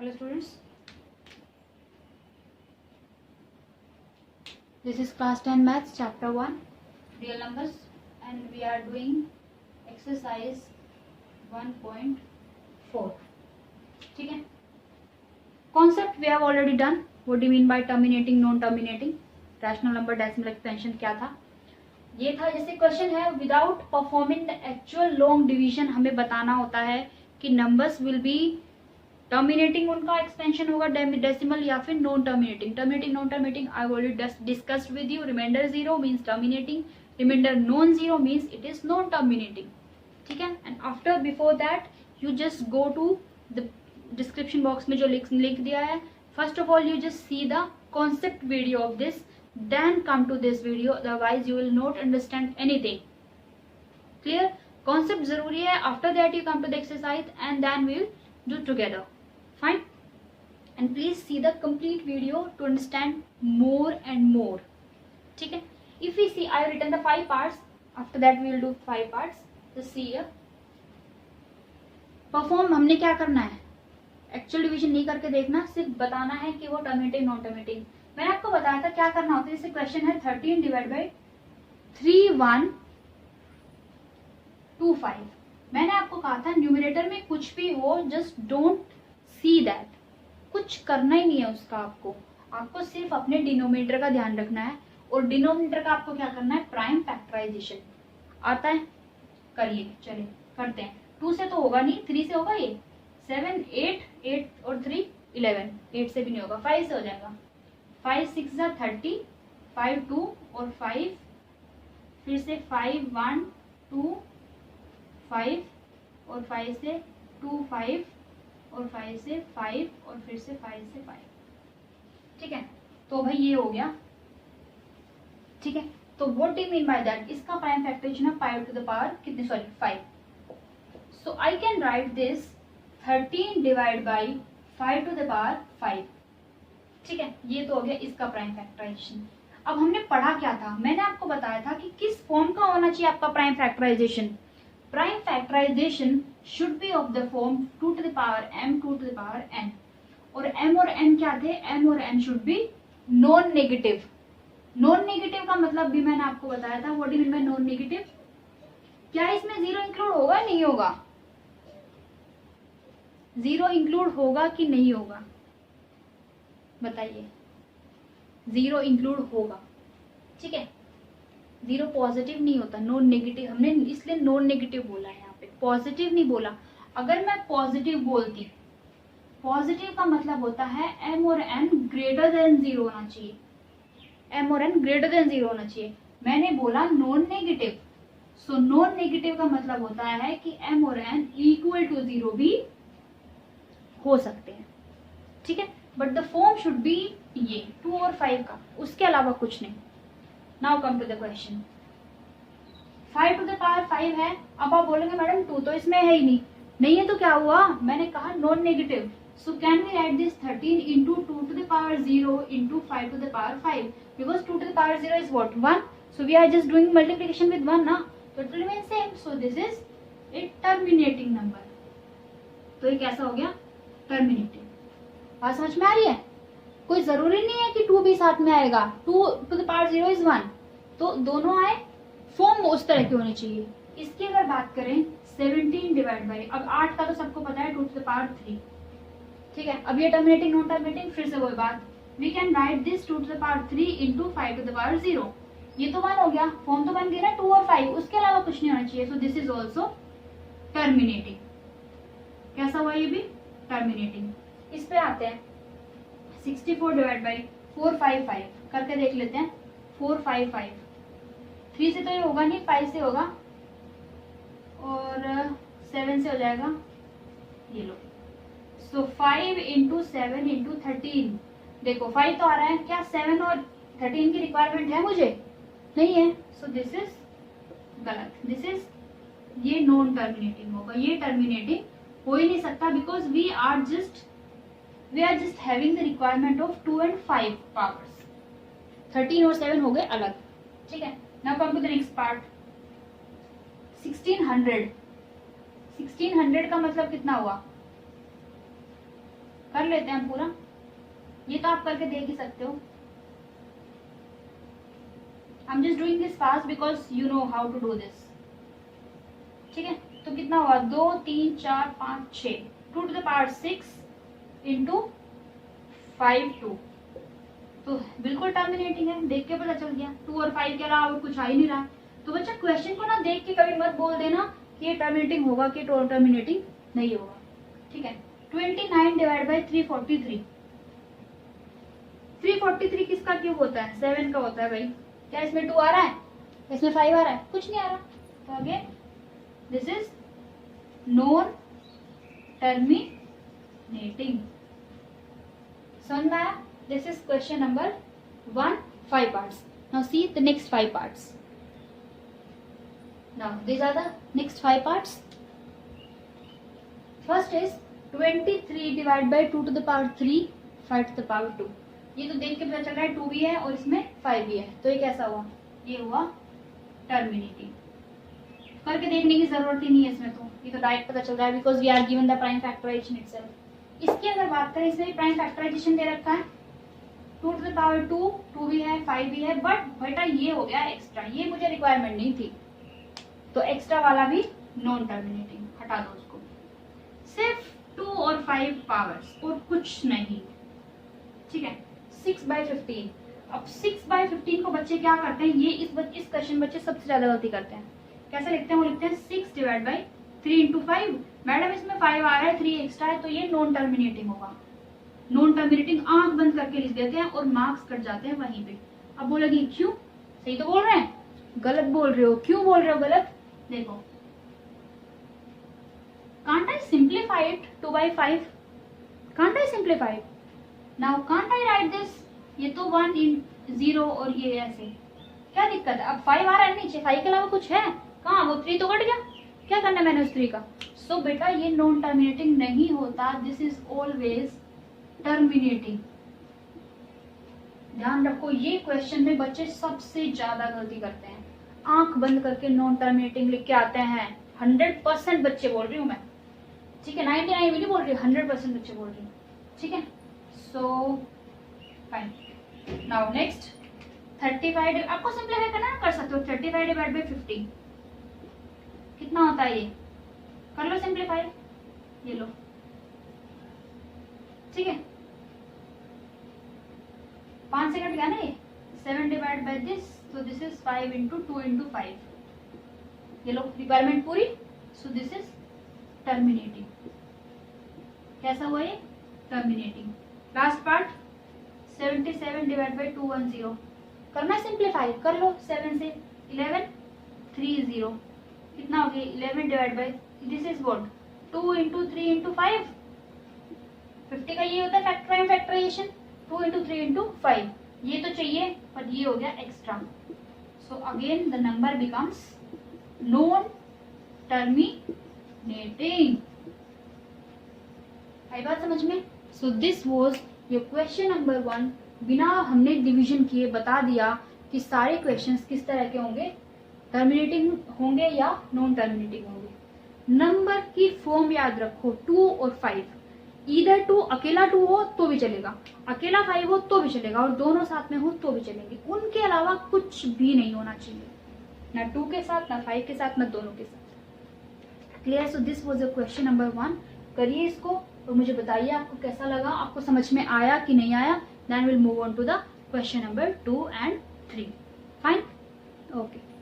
Hello students, this is class 10 maths chapter 1 real numbers and we are doing exercise 1.4. ठीक है. Concept we have already done. What do you mean by terminating, non terminating, rational number, decimal expansion क्या था. ये था जैसे question है without performing the actual long division हमें बताना होता है कि नंबर्स विल बी टर्मिनेटिंग, उनका एक्सपेंशन होगा डेसिमल या फिर non terminating. Terminating non terminating I already discussed with you. Reminder zero means terminating, reminder non zero means it is non terminating. ठीक है. And after before that you just go to the description box में जो लिख दिया है. First of all you just see the concept video of this, then come to this video, otherwise you will not understand anything. Clear? Concept जरूरी है. After that you come to the exercise and then we will do together. Fine? And please see the complete video to understand more and more. ठीक है. If we see, I have written the 5 parts. After that we will do 5 parts. Just see here. Perform हमने क्या करना है? Actual division नहीं करके देखना, सिर्फ बताना है कि वो टर्मिनेटिंग नॉन टर्मिनेटिंग. मैंने आपको बताया था क्या करना होता है. जैसे क्वेश्चन है 13 डिवाइड बाई 3125. मैंने आपको कहा था न्यूमरेटर में कुछ भी हो जस्ट डोंट सी दैट. कुछ करना ही नहीं है उसका. आपको सिर्फ अपने डिनोमिनेटर का ध्यान रखना है. और डिनोमिनेटर का आपको क्या करना है, प्राइम फैक्टराइजेशन. आता है, करिए. चलिए करते हैं. 2 से तो होगा नहीं, 3 से होगा. ये 7 8 और 3 11. 8 से भी नहीं होगा, 5 से हो जाएगा. 5 6 30, 5 2 और 5, फिर से 5 1 2 5 और 5 से 2 5 और 5 से 5 और फिर से 5 से 5. ठीक है. तो भाई ये हो गया. ठीक है. तो what do you mean by that, इसका प्राइम फैक्टराइजेशन है 5 टू द पावर कितनी, sorry 5. So I can write this 13 divide by 5 to the power 5. ठीक है. ये तो हो गया इसका प्राइम फैक्टराइजेशन. अब हमने पढ़ा क्या था, मैंने आपको बताया था कि किस फॉर्म का होना चाहिए आपका prime factorization. Prime factorization should be of the form 2 to the power m 2 to the power n. और m और n क्या थे, m और n should be non negative. Non negative का मतलब भी मैंने आपको बताया था. What do you mean bye non negative. क्या इसमें जीरो इंक्लूड होगा, नहीं होगा. जीरो इंक्लूड होगा कि नहीं होगा, बताइए. जीरो इंक्लूड होगा. ठीक है. जीरो पॉजिटिव नहीं होता, नॉन नेगेटिव. हमने इसलिए नॉन नेगेटिव बोला है यहाँ पे, पॉजिटिव नहीं बोला. अगर मैं पॉजिटिव बोलती, पॉजिटिव का मतलब होता है m और n ग्रेटर देन 0 होना चाहिए. m और n ग्रेटर देन 0 होना चाहिए. मैंने बोला non negative. So non negative का मतलब होता है कि m और n इक्वल टू 0 भी हो सकते हैं. ठीक है. But the form should be ये 2 और 5 का, उसके अलावा कुछ नहीं. Now come to the question. 5 to the power 5 है. अब आप बोलेंगे मैडम 2 तो इसमें है ही नहीं. नहीं है तो क्या हुआ, मैंने कहा non negative. So can we write this 13 into 2 to the power 0 into 5 to the power 5, because 2 to the power 0 is what 1. So we are just doing multiplication with 1 ना, तो it will remain same. So this is a terminating number. तो ये कैसा हो गया, terminating. बात समझ में आ रही है. कोई जरूरी नहीं है कि 2 भी साथ में आएगा. 2 टू द पावर 0 इज 1, तो दोनों आए, फॉर्म उस तरह की होनी चाहिए. इसकी अगर बात करें 17 डिवाइड बाई, अब 8 का तो सबको पता है 2 टू द पावर 3. ठीक है. अब ये टर्मिनेटिंग नॉन टर्मिनेटिंग, फिर से वही बात. We can write this 2 to the power 3 into 5 to the power 0. ये तो 1 हो गया, फॉर्म तो बन गया ना 2 और 5, उसके अलावा कुछ नहीं होना चाहिए. सो दिस इज ऑल्सो टर्मिनेटिंग. कैसा हुआ, ये भी टर्मिनेटिंग. इस पे आते हैं 64 डिवाइड बाई 455 करके देख लेते हैं. 455 3 से तो ये होगा नहीं, 5 से होगा और 7 से हो जाएगा. ये लो. सो 5 इंटू 7 इंटू 13. देखो 5 तो आ रहा है, क्या 7 और 13 की रिक्वायरमेंट है मुझे, नहीं है. सो दिस इज गलत. दिस इज, ये नॉन टर्मिनेटिंग होगा. ये टर्मिनेटिंग हो ही नहीं सकता, because we are just having the requirement of 2 and 5 powers. 13 और 7 हो गए अलग. ठीक है. Now come to the next part. 1600. 1600 का मतलब कितना हुआ, कर लेते हैं पूरा, ये तो आप करके देख ही सकते हो। I am just doing this fast because you know how to do this. ठीक है, तो कितना हुआ, 2 3 4 5 6, 2 to the power 6 इंटू 5 2, तो बिल्कुल टर्मिनेटिंग है, देख के पता चल गया। 2 और 5 के अलावा कुछ आ ही नहीं रहा। तो बच्चा क्वेश्चन को ना देख के कभी मत बोल देना कि ये टर्मिनेटिंग होगा कि टर्मिनेटिंग नहीं होगा। ठीक है, 29 डिवाइड बाई 343, 343 किसका क्यूब होता है, 7 का होता है भाई। क्या इसमें 2 आ रहा है, इसमें 5 आ रहा है, कुछ नहीं आ रहा। तो again this is non terminating. समझ में आया? This is question number 1, 5 parts. Now see the next 5 parts. Now these are the next 5 parts. First is 23 divided by 2 to the power 3, 5 to the power 2. ये तो देख के पता चल रहा है 2 भी है और इसमें 5 भी है, तो ये कैसा हुआ, ये हुआ टर्मिनेटिंग। करके देखने की जरूरत ही नहीं है इसमें, तो ये तो डायरेक्ट पता चल रहा है because we are given the prime factorization itself. इसकी अगर बात करें, इसमें प्राइम फैक्टराइजेशन दे रखा है 2 to the power 2, 2 भी है 5 भी है, बट बेटा ये हो गया एक्स्ट्रा, ये मुझे रिक्वायरमेंट नहीं थी, तो एक्स्ट्रा वाला भी नॉन टर्मिनेटिंग, हटा दो उसको। सिर्फ 2 और 5 पावर्स और कुछ नहीं। ठीक है, 6/15। अब 6/15 को बच्चे क्या करते हैं, ये इस क्वेश्चन बच्चे सबसे ज्यादा गलती करते हैं। कैसे लिखते हैं, वो लिखते हैं 6 डिवाइड बाई 3 इंटू 5। मैडम इसमें 5 आ रहा है, 3 एक्स्ट्रा है, तो ये नॉन टर्मिनेटिंग होगा। नॉन टर्मिनेटिंग आंख बंद करके लिख देते हैं और मार्क्स कट जाते हैं वहीं पे। अब बोलेगी क्यों, सही तो बोल रहे हैं, गलत बोल रहे हो, क्यों बोल रहे हो गलत, देखो can't I simplify it 2/5, can't I simplify it, now can't I write this, ये तो 1 in 0 और ये ऐसे, क्या दिक्कत है। अब 5 आ रहा है नीचे, 5 के अलावा कुछ है कहाँ, वो 3 तो कट गया, क्या करना है मैंने उस 3 का। सो बेटा ये नॉन टर्मिनेटिंग नहीं होता, दिस इज ऑलवेज टर्मिनेटिंग। ध्यान रखो, ये क्वेश्चन में बच्चे सबसे ज्यादा गलती करते हैं, आंख बंद करके नॉन टर्मिनेटिंग लिख के आते हैं। 100% बच्चे बोल रही हूँ मैं, ठीक है, 99 भी नहीं बोल रही, 100% बच्चे बोल रही हूँ। ठीक है, सो फाइन। नाउ नेक्स्ट 35, आपको सिंप्लीफाई करना कर सकते हो। 35 डिवाइड बाई 50 कितना होता है, ये कर लो सिंप्लीफाई, ये लो। ठीक है, 5 से कट गया ना ये, 7 डिवाइड बाई दिस, तो दिस इज 5 इंटू 2 इंटू 5, ये लो रिक्वायरमेंट पूरी। सो दिस इज टर्मिनेटिंग। कैसा हुआ ये, terminating. Last part 77 divide by 210, करना सिंप्लीफाई, कर लो। 7 से 11 3 0, कितना हो गया 11 divide by, this is what 2 into 3 into 5, 50 का ये होता है फैक्टराइजेशन, 2 इंटू 3 इंटू 5, ये तो चाहिए पर ये हो गया extra. So again the number becomes non terminating. आई बात समझ में। So this was your question number 1। बिना हमने डिवीजन किए बता दिया कि सारे क्वेश्चंस किस तरह के होंगे, टर्मिनेटिंग होंगे या नॉन टर्मिनेटिंग होंगे। नंबर की फॉर्म याद रखो, 2 और 5, इधर 2 अकेला 2 हो तो भी चलेगा, अकेला 5 हो तो भी चलेगा, और दोनों साथ में हो तो भी चलेंगे। उनके अलावा कुछ भी नहीं होना चाहिए, ना 2 के साथ, ना 5 के साथ, ना दोनों के साथ। Clear. So this was your question number 1। करिए इसको और मुझे बताइए आपको कैसा लगा, आपको समझ में आया कि नहीं आया। Then will move on to the question number 2 and 3। Fine, okay.